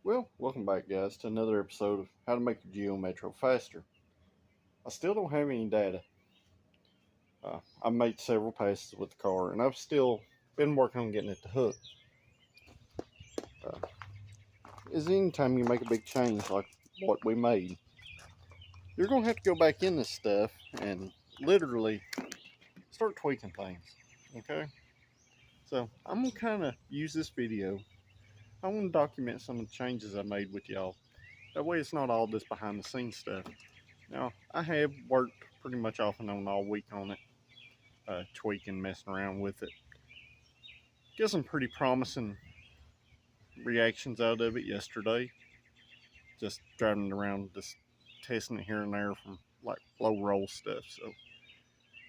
Well, welcome back, guys, to another episode of How to Make Your Geo Metro Faster. I still don't have any data. I've made several passes with the car, and I've still been working on getting it to hook. Uh, is anytime you make a big change like what we made, you're going to have to go back in this stuff and literally start tweaking things, okay? So I'm going to kind of use this video. I want to document some of the changes I made with y'all. That way it's not all this behind the scenes stuff. Now, I have worked pretty much off and on all week on it, tweaking, messing around with it. Get some pretty promising reactions out of it yesterday. Just driving around, just testing it here and there from like low roll stuff. So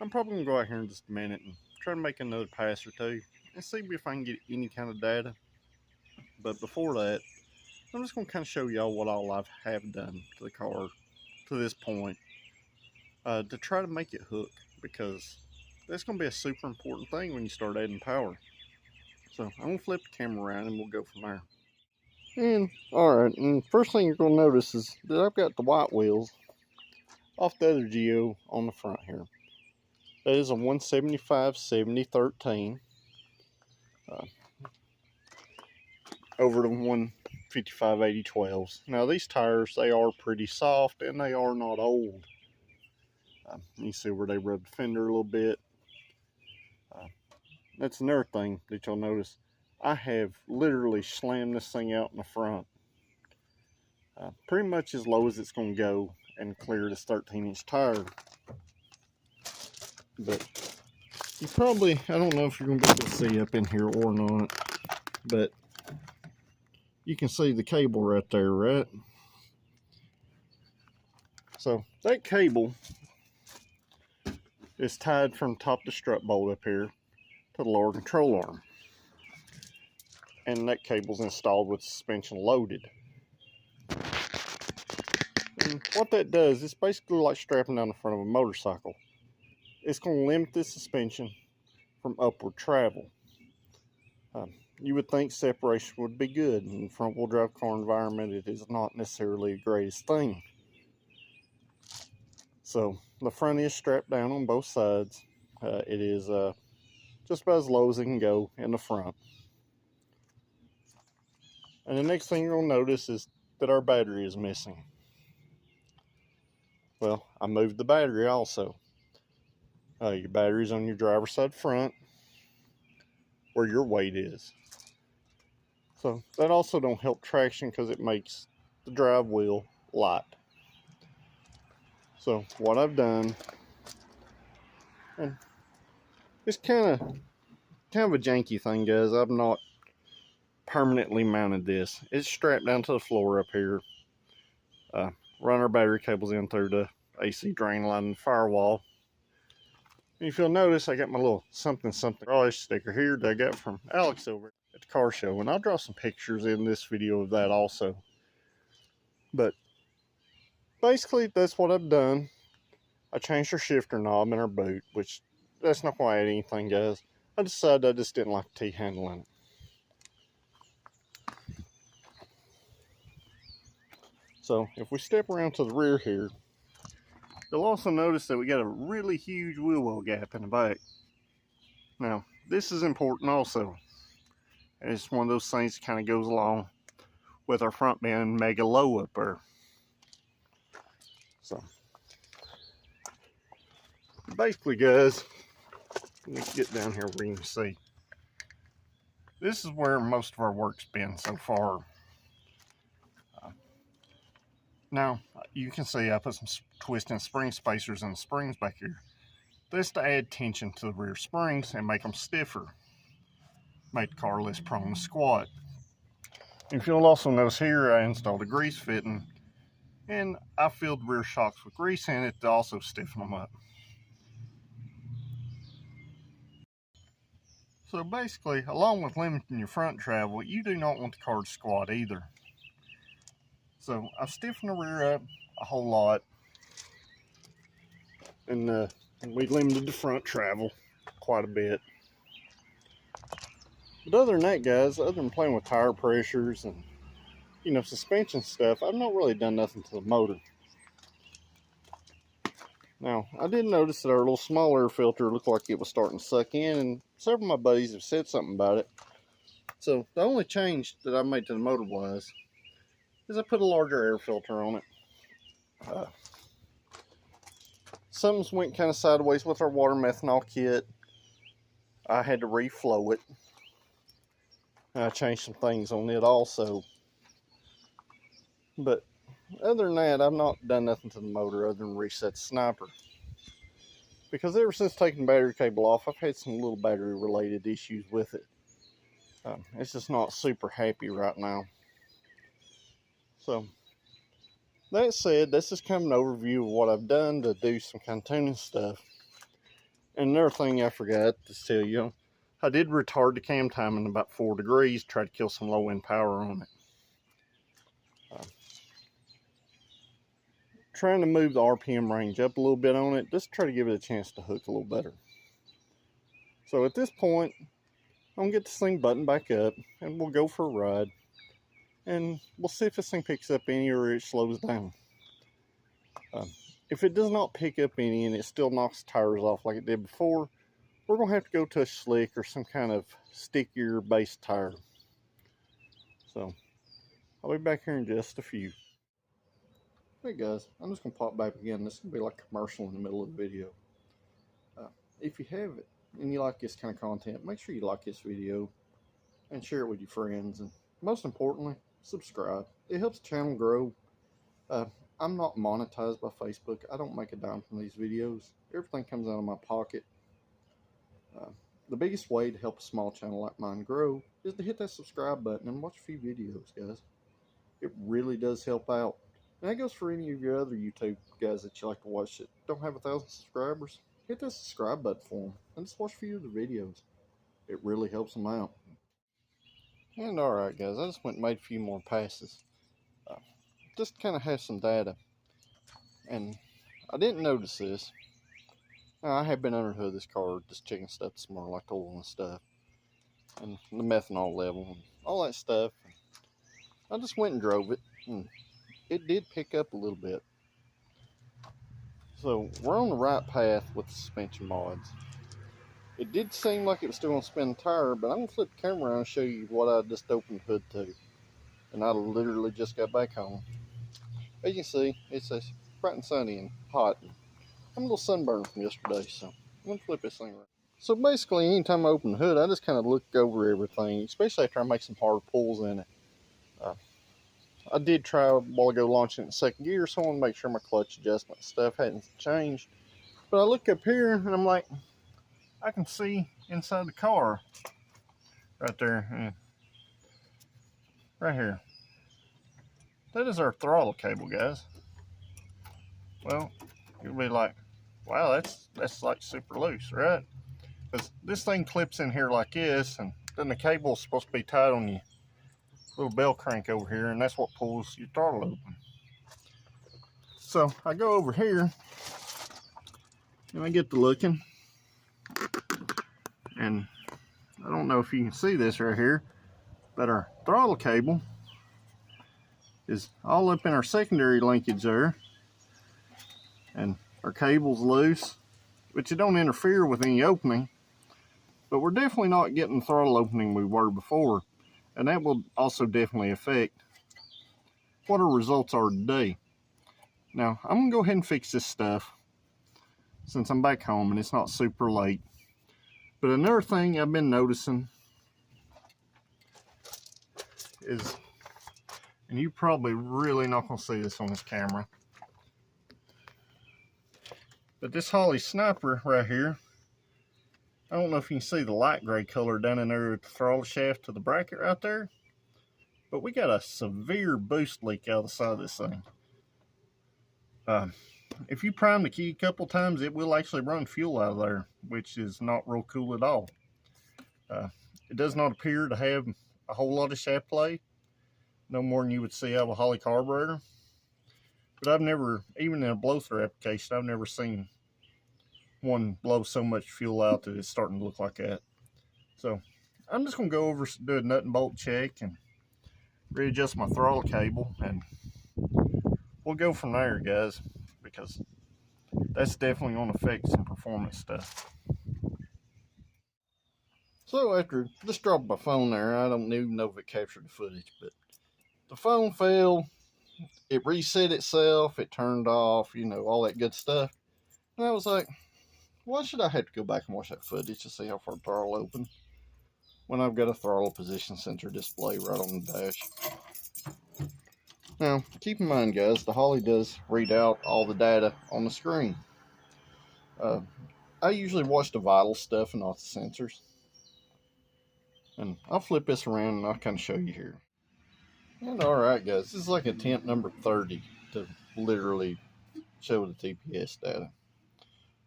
I'm probably gonna go out here in just a minute and try to make another pass or two and see if I can get any kind of data. But before that, I'm just gonna kind of show y'all what all I have done to the car to this point to try to make it hook, because that's going to be a super important thing when you start adding power. So I'm going to flip the camera around and we'll go from there. And alright, and first thing you're going to notice is that I've got the white wheels off the other Geo on the front here. That is a 175/70/13 over the 155/80/12s. Now these tires, they are pretty soft and they are not old. You see where they rub the fender a little bit. That's another thing that you'll notice. I have literally slammed this thing out in the front. Pretty much as low as it's going to go and clear this 13-inch tire. But you probably, I don't know if you're going to be able to see up in here or not, but you can see the cable right there, right? So that cable is tied from top to strut bolt up here to the lower control arm, and that cable's installed with suspension loaded. And what that does, it's basically like strapping down the front of a motorcycle. It's going to limit the suspension from upward travel. You would think separation would be good. In front wheel drive car environment, it is not necessarily the greatest thing. So the front is strapped down on both sides. It is just about as low as it can go in the front. And the next thing you're going to notice is that our battery is missing. Well, I moved the battery also. Your battery's on your driver's side front where your weight is. So that also don't help traction because it makes the drive wheel light. So what I've done, and it's kind of a janky thing, guys. I've not permanently mounted this. It's strapped down to the floor up here. Run our battery cables in through the AC drain line and firewall. And if you'll notice, I got my little something garage sticker here that I got from Alex over at the car show, and I'll draw some pictures in this video of that also. But basically, that's what I've done. I changed our shifter knob in our boot, which that's not going to add anything, guys. I decided I just didn't like the T-handle in it. So if we step around to the rear here, you'll also notice that we got a really huge wheel well gap in the back. Now, this is important also. And it's one of those things that kind of goes along with our front being mega low up there. So, basically, guys, let's get down here where you can see. This is where most of our work's been so far. Now, you can see I put some twisting spring spacers in the springs back here. This to add tension to the rear springs and make them stiffer. Make the car less prone to squat. If you'll also notice here, I installed a grease fitting, and I filled the rear shocks with grease in it to also stiffen them up. So basically, along with limiting your front travel, you do not want the car to squat either. So I've stiffened the rear up a whole lot, and we limited the front travel quite a bit. But other than that, guys, other than playing with tire pressures and suspension stuff, I've not really done nothing to the motor. Now, I did notice that our little small air filter looked like it was starting to suck in, and several of my buddies have said something about it. So the only change that I made to the motor is I put a larger air filter on it. Something's went kind of sideways with our water methanol kit. I had to reflow it. I changed some things on it also. But other than that, I've not done nothing to the motor other than reset the sniper. Because ever since taking the battery cable off, I've had some little battery related issues with it. It's just not super happy right now. So, that said, this is kind of an overview of what I've done to do some kind of tuning stuff. And another thing I forgot to tell you, I did retard the cam timing about 4 degrees, try to kill some low end power on it. Trying to move the RPM range up a little bit on it, just try to give it a chance to hook a little better. So at this point, I'm gonna get this thing buttoned back up and we'll go for a ride. And we'll see if this thing picks up any or it slows down. If it does not pick up any and it still knocks tires off like it did before, we're going to have to go to a slick or some kind of stickier base tire. So, I'll be back here in just a few. Hey guys, I'm just going to pop back again. This is going to be like a commercial in the middle of the video. If you have it and you like this kind of content, make sure you like this video and share it with your friends. And most importantly, subscribe. It helps the channel grow. I'm not monetized by Facebook. I don't make a dime from these videos. Everything comes out of my pocket. The biggest way to help a small channel like mine grow is to hit that subscribe button and watch a few videos, guys. It really does help out. And that goes for any of your other YouTube guys that you like to watch that don't have 1,000 subscribers. Hit that subscribe button for them and just watch a few of the videos. It really helps them out. And alright guys, I just went and made a few more passes. Just kind of have some data. And I didn't notice this. Now, I have been under the hood of this car just checking stuff this morning, like oil and stuff. And the methanol level and all that stuff. I just went and drove it. And it did pick up a little bit. So we're on the right path with the suspension mods. It did seem like it was still going to spin the tire, but I'm going to flip the camera around and show you what I just opened the hood to. And I literally just got back home. As you can see, it's bright and sunny and hot. I'm a little sunburned from yesterday, so I'm going to flip this thing around. So basically, anytime I open the hood, I just kind of look over everything, especially after I make some hard pulls in it. I did try a while ago launching it in second gear, so I want to make sure my clutch adjustment stuff hadn't changed. But I look up here, and I'm like, I can see inside the car right there. Right here. That is our throttle cable, guys. Well, you'll be like, wow, that's like super loose, right? Because this thing clips in here like this, and then the cable's supposed to be tied on your little bell crank over here, and that's what pulls your throttle open. So I go over here, and I get to looking, and I don't know if you can see this right here, but our throttle cable is all up in our secondary linkage there, and our cable's loose, which it don't interfere with any opening, but we're definitely not getting the throttle opening we were before, and that will also definitely affect what our results are today. Now I'm gonna go ahead and fix this stuff since I'm back home and it's not super late. But another thing I've been noticing is, and you probably really not gonna see this on this camera, but this Holley sniper right here, I don't know if you can see the light gray color down in there at the throttle shaft to the bracket right there, but we got a severe boost leak out of the side of this thing. If you prime the key a couple times, it will actually run fuel out of there, which is not real cool at all. It does not appear to have a whole lot of shaft play, no more than you would see out of a Holley carburetor. But I've never, even in a blow-through application, I've never seen one blow so much fuel out that it's starting to look like that. So I'm just going to go over, do a nut and bolt check, and readjust my throttle cable, and we'll go from there, guys, because that's definitely going to affect some performance stuff. So after just dropped my phone there, I don't even know if it captured the footage, but the phone fell, it reset itself, it turned off, you know, all that good stuff. And I was like, why should I have to go back and watch that footage to see how far the throttle opened when I've got a throttle position sensor display right on the dash? Now, keep in mind, guys, the Holly does read out all the data on the screen. I usually watch the vital stuff and not the sensors. And I'll flip this around and I'll kind of show you here. And alright, guys, this is like attempt number 30 to literally show the TPS data.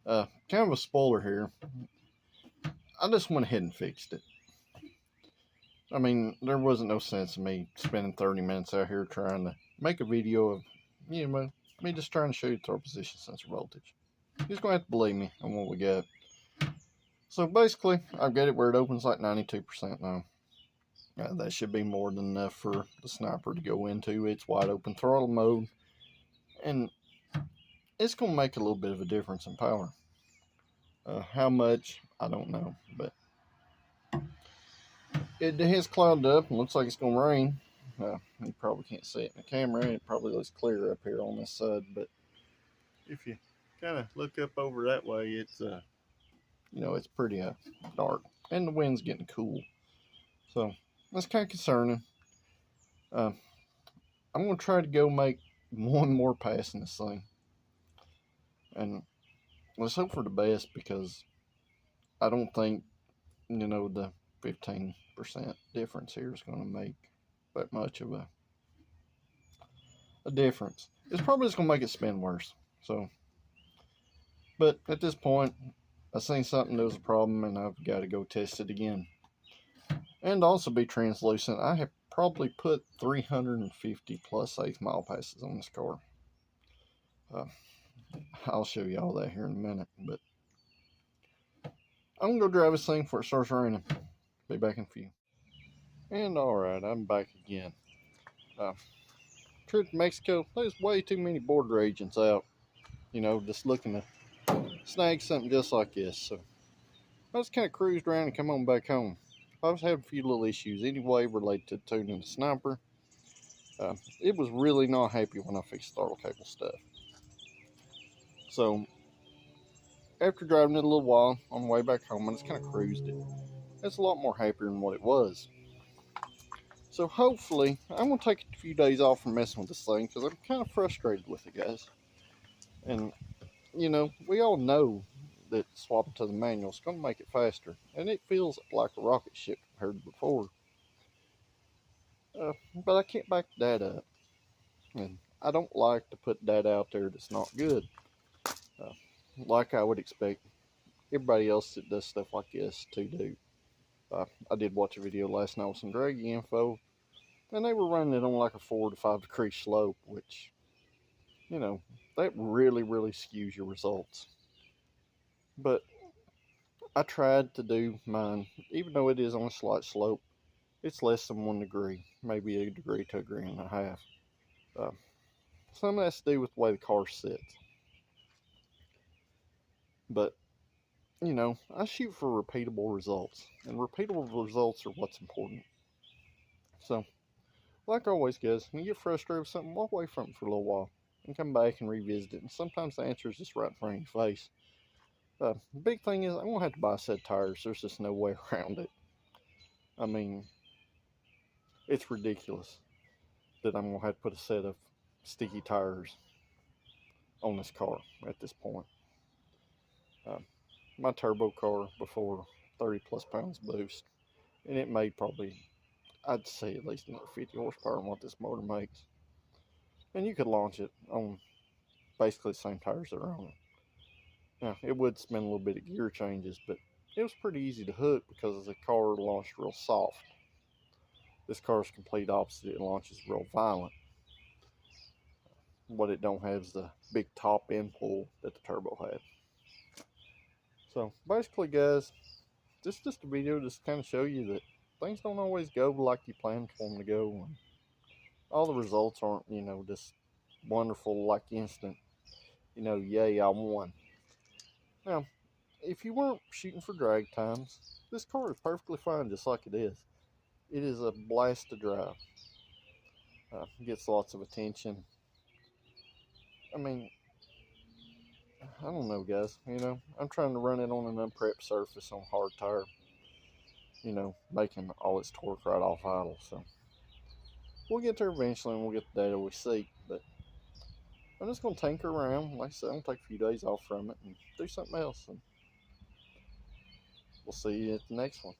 Kind of a spoiler here. I just went ahead and fixed it. I mean, there wasn't no sense in me spending 30 minutes out here trying to make a video of, you know, me just trying to show you the throttle position sensor voltage. You're just going to have to believe me on what we got. So basically, I've got it where it opens like 92% now. That should be more than enough for the sniper to go into its wide open throttle mode. And it's going to make a little bit of a difference in power. How much, I don't know. But it has clouded up and looks like it's going to rain. You probably can't see it in the camera. It probably looks clear up here on this side. But if you kind of look up over that way, it's, you know, it's pretty dark. And the wind's getting cool. So that's kind of concerning. I'm going to try to go make one more pass in this thing. And let's hope for the best, because I don't think, you know, the 15% difference here is going to make that much of a difference. It's probably just going to make it spin worse. So, but at this point, I seen something that was a problem and I've got to go test it again. And also be translucent. I have probably put 350 plus 8 mile passes on this car. I'll show you all that here in a minute, but I'm gonna go drive this thing before it starts raining. Be back in a few. And alright, I'm back again. Trip to Mexico, there's way too many border agents out, you know, just looking to snag something just like this. So I just kind of cruised around and come on back home. I was having a few little issues anyway related to tuning the sniper. It was really not happy when I fixed the throttle cable stuff. So after driving it a little while on the way back home, I just kind of cruised it. It's a lot more happier than what it was. So hopefully, I'm going to take a few days off from messing with this thing, because I'm kind of frustrated with it, guys. And, you know, we all know that swapping to the manual is going to make it faster. And it feels like a rocket ship compared to before. But I can't back that up. And I don't like to put data out there that's not good. Like I would expect everybody else that does stuff like this to do. I did watch a video last night with some draggy info, and they were running it on like a 4 to 5 degree slope, which, you know, that really skews your results. But I tried to do mine, even though it is on a slight slope, it's less than 1 degree, maybe a degree to a degree and a half. Some of that's to do with the way the car sits. But, you know, I shoot for repeatable results, and repeatable results are what's important. So, like always, guys, when you get frustrated with something, walk away from it for a little while and come back and revisit it. And sometimes the answer is just right in front of your face. The big thing is, I'm going to have to buy a set of tires. There's just no way around it. I mean, it's ridiculous that I'm going to have to put a set of sticky tires on this car at this point. My turbo car before 30 plus pounds boost, and it made probably, I'd say, at least another 50 horsepower on what this motor makes. And you could launch it on basically the same tires that are on it. Now, it would spend a little bit of gear changes, but it was pretty easy to hook because the car launched real soft. This car's complete opposite. It launches real violent. What it don't have is the big top end pull that the turbo had. So basically, guys, this is just a video just to kind of show you that things don't always go like you planned for them to go. And all the results aren't, just wonderful, like instant, yay, I won. Now, if you weren't shooting for drag times, this car is perfectly fine just like it is. It is a blast to drive. Gets lots of attention. I mean, I don't know, guys. I'm trying to run it on an unprepped surface on hard tire. Making all its torque right off idle. So we'll get there eventually, and we'll get the data we seek. But I'm just gonna tinker around. Like I said, I'm gonna take a few days off from it and do something else. And we'll see you at the next one.